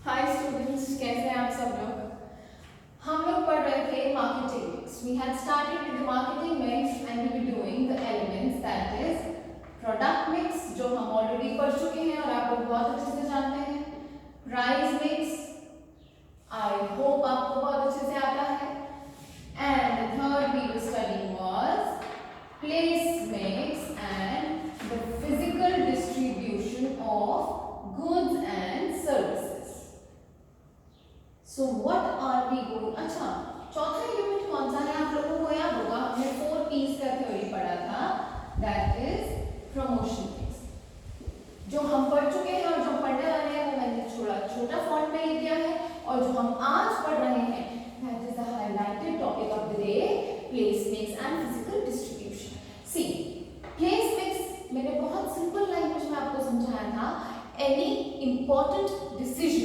Hi students, कैसे हैं आप सब लोग। हम लोग पढ़ रहे थे marketing mix. We had started with marketing mix and we were doing the elements that is product mix, जो हम ऑलरेडी पढ़ चुके हैं और आप लोग बहुत अच्छे से जानते हैं। प्राइस मिक्स, आई होप आपको बहुत अच्छे से आता है। And the third we were studying was place mix and the physical distribution of goods and services. So what are we going? अच्छा, चौथा यूनिट कौन सा है आप लोगों को याद होगा, हमने 4 P's का थ्योरी पढ़ा था, that is promotion mix, जो हम पढ़ चुके हैं और जो पढ़ने वाले हैं वो मैंने थोड़ा छोटा फॉन्ट में लिख दिया है, और जो हम आज पढ़ रहे हैं that is the highlighted topic of the day, place mix and physical distribution. See, place mix मैंने बहुत सिंपल लैंग्वेज में आपको समझाया था। Any important decision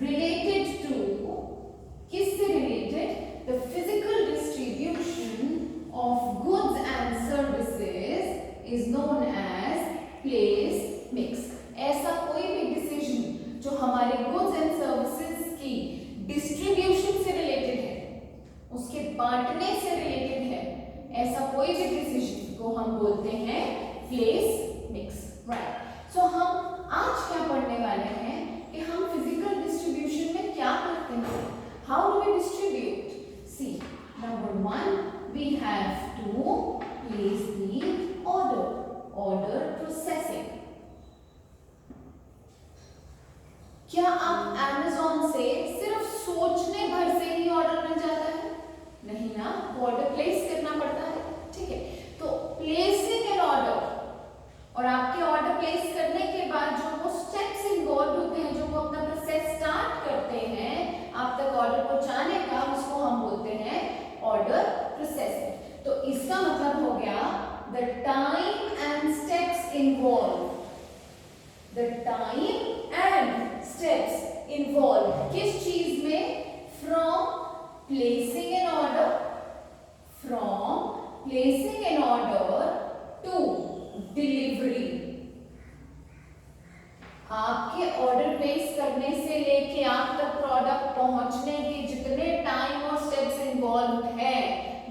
related to किससे related? The physical distribution of goods and services is known as place mix. ऐसा कोई भी decision जो हमारे goods and services की distribution से related है, उसके बांटने से related है, ऐसा कोई भी डिसीजन को हम बोलते हैं प्लेस मिक्स, राइट। सो हम आज क्या पढ़ने वाले हैं कि हम फिजिकल डिस्ट्रीब्यूशन में क्या करते हैं, how do we distribute. See, number 1 we have to place the order processing. क्या आप Amazon से सिर्फ सोचने भर से ही ऑर्डर मिल जाता है? नहीं ना, ऑर्डर प्लेस करना पड़ता है, ठीक है। तो प्लेसिंग एन ऑर्डर और आपके ऑर्डर प्लेस करने के बाद जो वो स्टेप्स इन्वॉल्व होते हैं, जो वो अपना प्रोसेस स्टार्ट करते हैं आप तक ऑर्डर पहुंचाने का, उसको हम बोलते हैं ऑर्डर प्रोसेसिंग। तो इसका मतलब हो गया the time and steps involve, the time and steps involve किस चीज में? From placing an order, from placing an order to delivery. आपके ऑर्डर प्लेस करने से लेके आप तक प्रोडक्ट पहुंचने के जितने टाइम और स्टेप्स इन्वॉल्व है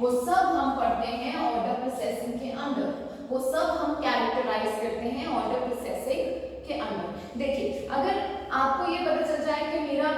वो सब हम पढ़ते हैं ऑर्डर प्रोसेसिंग के अंदर, वो सब हम कैरेक्टराइज करते हैं ऑर्डर प्रोसेसिंग के अंदर। देखिए, अगर आपको ये पता चल जाए कि मेरा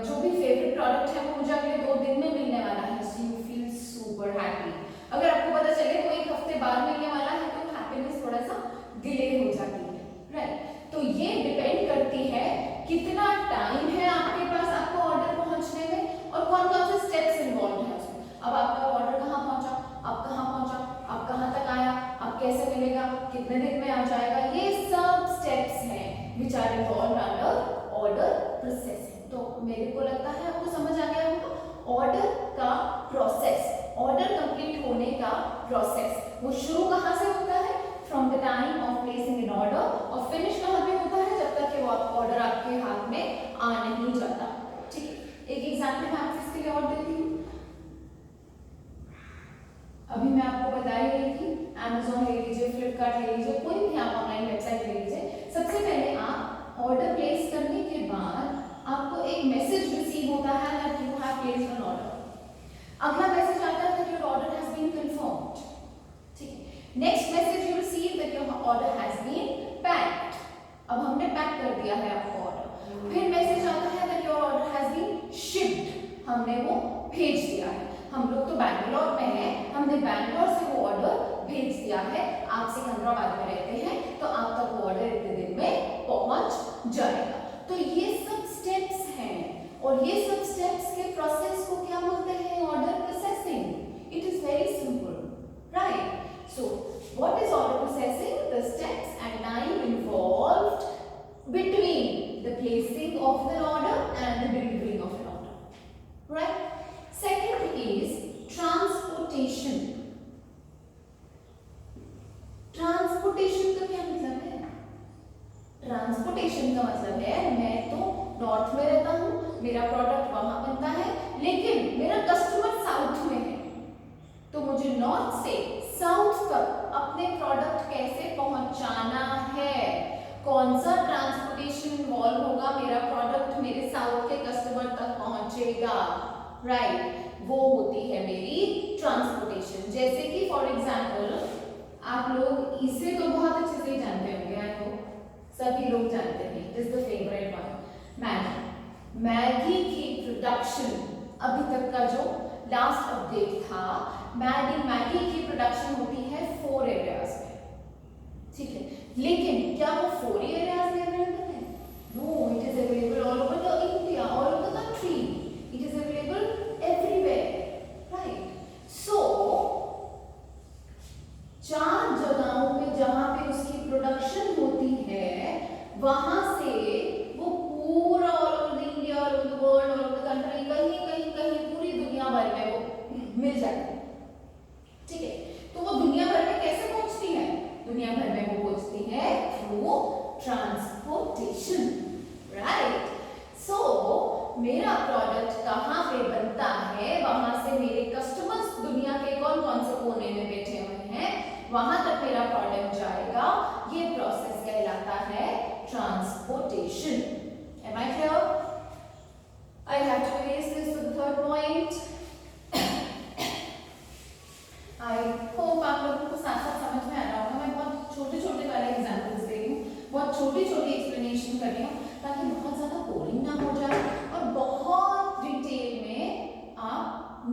जो भी फेवरेट प्रोडक्ट है वो मुझे अगले 2 दिन में मिलने वाला है, so you feel super happy. अगर आपको पता चले वो 1 हफ्ते बाद मिलने वाला है तो हैप्पीनेस थोड़ा सा डिले हो जाती है, राइट। तो ये डिपेंड करती है कितना टाइम है आपके पास आपको ऑर्डर पहुंचने में और कौन कौन से स्टेप्स इन्वॉल्व है उसमें। अब आपका ऑर्डर कहाँ पहुंचा, आप कहाँ पहुंचा, आप कहाँ तक आया, आप कैसे मिलेगा, कितने दिन में आ जाएगा, ये सब स्टेप्स हैं which are involved under order processing। तो मेरे को लगता है आपको समझ आ गया होगा ऑर्डर का प्रोसेस, ऑर्डर कंप्लीट होने का प्रोसेस, वो शुरू कहाँ से होता है? From the time of placing an order, और फिनिश कहाँ पे होता है? जब तक कि वो ऑर्डर आपके हाथ में आ नहीं जाता, ठीक है। एक एग्जांपल मैं आपको इसके लिए और देती हूँ। अभी मैं आपको बता ही रही थी, Amazon ले लीजिए, फ्लिपकार्ट ले लीजिए, कोई भी आप ऑनलाइन वेबसाइट ले लीजिए। सबसे पहले आप ऑर्डर प्लेस करने के बाद आपको एक मैसेज रिसीव होता है that you have placed an order। अगला मैसेज आता है that your order has been confirmed, ठीक है। Next message you receive that your order has been packed। अब हमने पैक कर दिया है आपको ऑर्डर। फिर मैसेज आता है that your order has been shipped, हमने वो भेज दिया है। हम लोग तो बैंगलोर में हैं, हमने बैंगलोर से वो ऑर्डर भेज दिया है, आप सिकंदराबाद में रहते हैं तो आप तक वो ऑर्डर इतने दिन में पहुंच जाएगा। तो ये सब स्टेप्स हैं और ये सब स्टेप्स के प्रोसेस को क्या बोलते हैं? Order processing. It is very simple, right. So what is order processing? The steps and time involved between the placing of the order and the delivering of an order, right? Second is transportation. Transportation का क्या मतलब है? Transportation का मतलब है मैं तो north में रहता हूँ, मेरा प्रोडक्ट वहां बनता है, लेकिन मेरा कस्टमर साउथ में है, तो मुझे नॉर्थ से साउथ तक अपने प्रोडक्ट कैसे पहुंचाना है कौन सा ट्रांसपोर्टेशन इन्वॉल्व होगा, मेरा प्रोडक्ट मेरे साउथ के कस्टमर तक पहुंचेगा, राइट, वो होती है मेरी ट्रांसपोर्टेशन। जैसे कि फॉर एग्जांपल आप लोग इसे तो बहुत अच्छे से जानते होंगे, आई होप सभी लोग जानते हैं, it is the favourite one, Maggi. Maggi की प्रोडक्शन अभी तक का जो लास्ट अपडेट था, मैगी की प्रोडक्शन होती है 4 एरियाज में, ठीक है, लेकिन क्या वो 4 एरियाज में अवेलेबल है? No, it is available all over the India, all over the country, it is available everywhere, right. So 4 जगहों पे जहां पे उसकी प्रोडक्शन होती है, वहां से वो पूरा all over the India, all over the world, all over the country, कहीं कहीं कहीं पूरी दुनिया भर में वो मिल जाती है, ठीक है। तो वो दुनिया भर में कैसे पहुंचती है? दुनिया भर में वो पहुंचती है थ्रू ट्रांसपोर्टेशन, राइट। सो मेरा प्रोडक्ट कहाँ पे बनता है, वहां से मेरे कस्टमर्स दुनिया के कौन कौन से कोने में बैठे हुए हैं, वहां तक मेरा प्रोडक्ट जाएगा, ये प्रोसेस कहलाता है transportation. Am I clear? I have to erase this to the third point. I hope आप लोगों को साथ साथ समझ में आ रहा होगा। मैं बहुत छोटे छोटे वाले एग्जाम्पल्स दे रही हूँ, बहुत छोटी छोटी एक्सप्लेनेशन कर रही हूँ, ताकि बहुत ज्यादा बोरिंग ना हो जाए और बहुत डिटेल में आप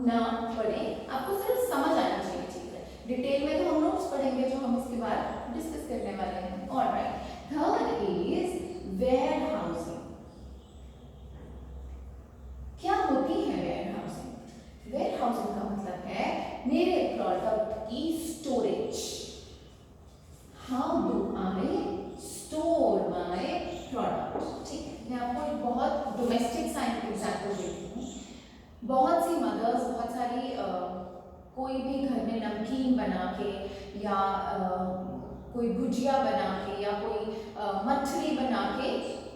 ना पढ़ें, आपको सिर्फ समझ आना चाहिए चीजें। डिटेल में तो हम नोट्स पढ़ेंगे जो हम इसके बाद डिस्कस करने वाले हैं। Alright, third is warehousing. क्या होती है वेयरहाउसिंग? वेयरहाउसिंग का मतलब है मेरे प्रोडक्ट की storage. How do I store my product, ठीक है। मैं आपको एक बहुत डोमेस्टिक साइंस एग्जांपल देती हूँ। बहुत सी मदर्स, बहुत सारी कोई भी घर में नमकीन बना के या कोई भुजिया बना के या कोई मछली बना के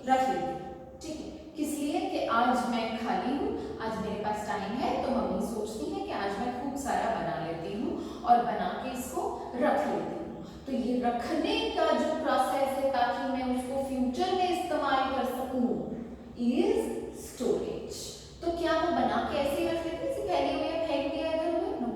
रख लेती, ठीक है। किस लिए? कि आज मैं खाली हूँ, आज मेरे पास टाइम है, तो मम्मी सोचती है कि आज मैं खूब सारा बना लेती हूँ और बना के इसको रख लेती हूँ। तो ये रखने का जो प्रोसेस है ताकि मैं उसको फ्यूचर में इस्तेमाल कर सकूँ इज स्टोरेज। तो क्या वो बना के ऐसे ही रख लेती है, फैली हुई है, फेंक दिया इधर उधर? No,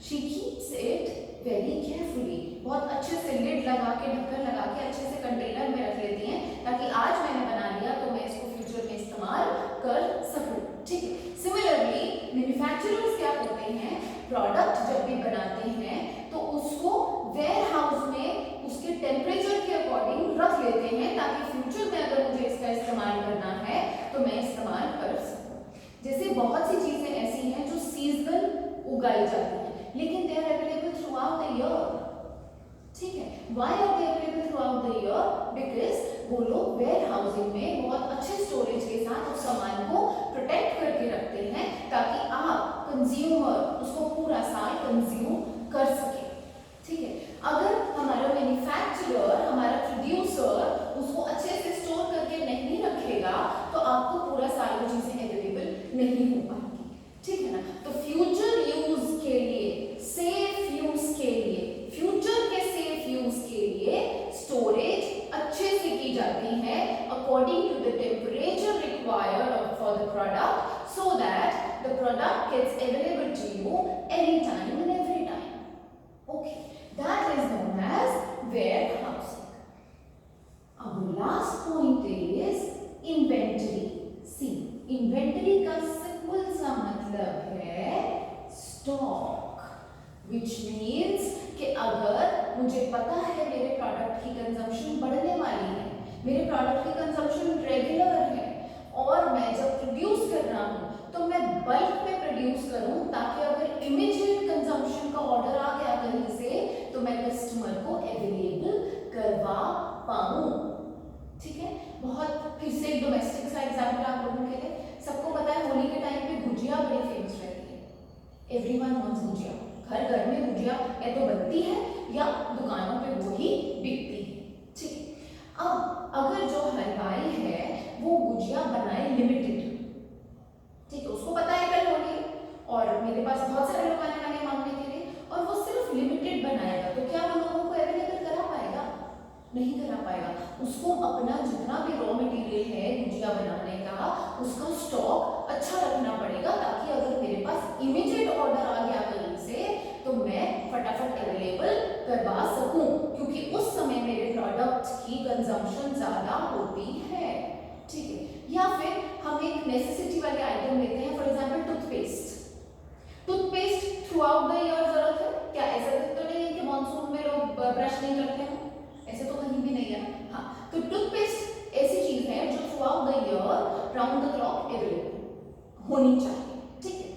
she keeps it very carefully, बहुत अच्छे से लिड लगा के, ढक्कन लगा के अच्छे से कंटेनर में रख लेती हैं, ताकि आज मैंने बना लिया तो मैं इसको फ्यूचर में इस्तेमाल कर सकूं, ठीक है। सिमिलरली मैन्युफैक्चरर्स क्या करते हैं, प्रोडक्ट जब भी बनाते हैं तो उसको वेयरहाउस में उसके टेम्परेचर के अकॉर्डिंग रख लेते हैं, ताकि फ्यूचर में अगर मुझे इसका इस्तेमाल करना है तो मैं इस्तेमाल कर सकूं। जैसे बहुत सी चीजें ऐसी हैं जो सीजनल उगाई जाती हैं, लेकिन they are available throughout the year, ठीक है। Why are they available throughout the year? Because वो लोग वेयर हाउसिंग में बहुत अच्छे स्टोरेज के साथ उस सामान को प्रोटेक्ट करके रखते हैं, ताकि आप कंज्यूमर उसको पूरा साल कंज्यूम कर सके, ठीक है। अगर हमारा मैन्युफैक्चरर, हमारा प्रोड्यूसर उसको अच्छे से स्टोर करके नहीं रखेगा तो आपको पूरा साल वो चीजें अवेलेबल नहीं हो पाएंगी, ठीक है ना। तो फ्यूचर यूज के लिए, सेफ यूज के लिए, फ्यूचर के सेफ यूज के लिए स्टोरेज अच्छे से की जाती है according to the temperature required for the product, so that the product gets available to you any time and every time, okay. That is known as warehousing. अब last point is inventory. See, inventory का simple सा मतलब है stock, which means कि अगर मुझे पता है मेरे प्रोडक्ट की कंजम्पशन बढ़ने वाली है, मेरे प्रोडक्ट की कंजम्पशन रेगुलर है, और मैं जब प्रोड्यूस कर रहा हूँ तो मैं बल्क में प्रोड्यूस करूँ, ताकि अगर इमीडिएट कंजम्पशन का ऑर्डर आ गया कहीं से तो मैं कस्टमर को अवेलेबल करवा पाऊँ, ठीक है। बहुत फिर से एक डोमेस्टिक सा एग्जाम्पल आप लोगों के लिए। सबको पता है होली के टाइम पे गुजिया बड़ी फेमस रहती है, एवरीवन वांट्स गुजिया। घर घर में गुजिया या तो बनती है या दुकानों पे वो ही बिकती है, ठीक है। अब अगर जो हलवाई है वो गुजिया बनाए लिमिटेड, ठीक है, उसको पता है कल होली और मेरे पास बहुत सारे लोग आने वाले मांगने के लिए, और वो सिर्फ लिमिटेड बनाएगा, तो क्या वो लोगों को अवेलेबल करा पाएगा? नहीं करा पाएगा। उसको अपना जितना भी रॉ मटेरियल है गुजिया बनाने का उसका स्टॉक अच्छा रखना पड़ेगा, ताकि अगर मेरे पास इमीडिएट ऑर्डर आ गया कहीं से तो मैं फटाफट अवेलेबल करवा सकूं, क्योंकि उस समय मेरे प्रोडक्ट की कंजम्पशन ज्यादा होती है। ठीक है, या फिर हम एक नेसेसिटी वाले आइटम लेते हैं, for example toothpaste. Toothpaste through out the year जरूरत है क्या? ऐसा तो नहीं है कि मॉनसून में लोग ब्रश नहीं करते हैं, ऐसे तो कहीं भी नहीं है। हाँ, तो टूथपेस्ट ऐसी चीज है जो through out the year round the clock available होनी चाहिए। ठीक है,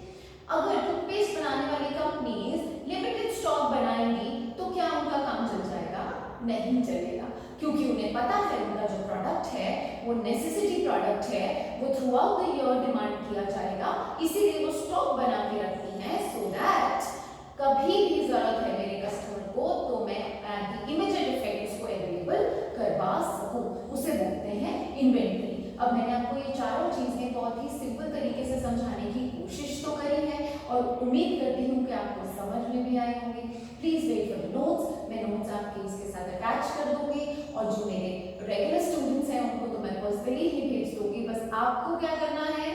अगर टूथपेस्ट बनाने वाली कंपनीज लिमिटेड स्टॉक बनाएंगी तो क्या उनका काम चल जाएगा? नहीं चलेगा, क्योंकि उन्हें पता है उनका जो प्रोडक्ट है वो नेसेसिटी प्रोडक्ट है, वो through out the year demand किया जाएगा, इसीलिए वो स्टॉक बना के रखती हैं सो दैट कभी भी जरूरत है मेरे कस्टमर को तो मैं एट द इमीडिएट इफेक्ट उसको अवेलेबल करवा सकूं। उसे बोलते हैं इन्वेंटरी। अब मैंने आपको ये चारों चीजें बहुत ही सिंपल तरीके से समझाने की कोशिश तो करी है और उम्मीद करती हूँ कि आपको समझ में भी आए होंगे। Please wait for the notes, मैं नोट्स आपके इसके साथ अटैच कर दूंगी और जो मेरे रेगुलर स्टूडेंट्स हैं उनको तो मैं पर्सनली ही भेज दूंगी। बस आपको क्या करना है,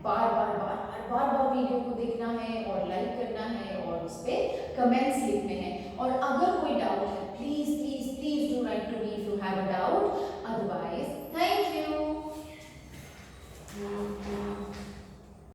बार बार वीडियो को देखना है और लाइक करना है और उस पर कमेंट्स लिखने हैं।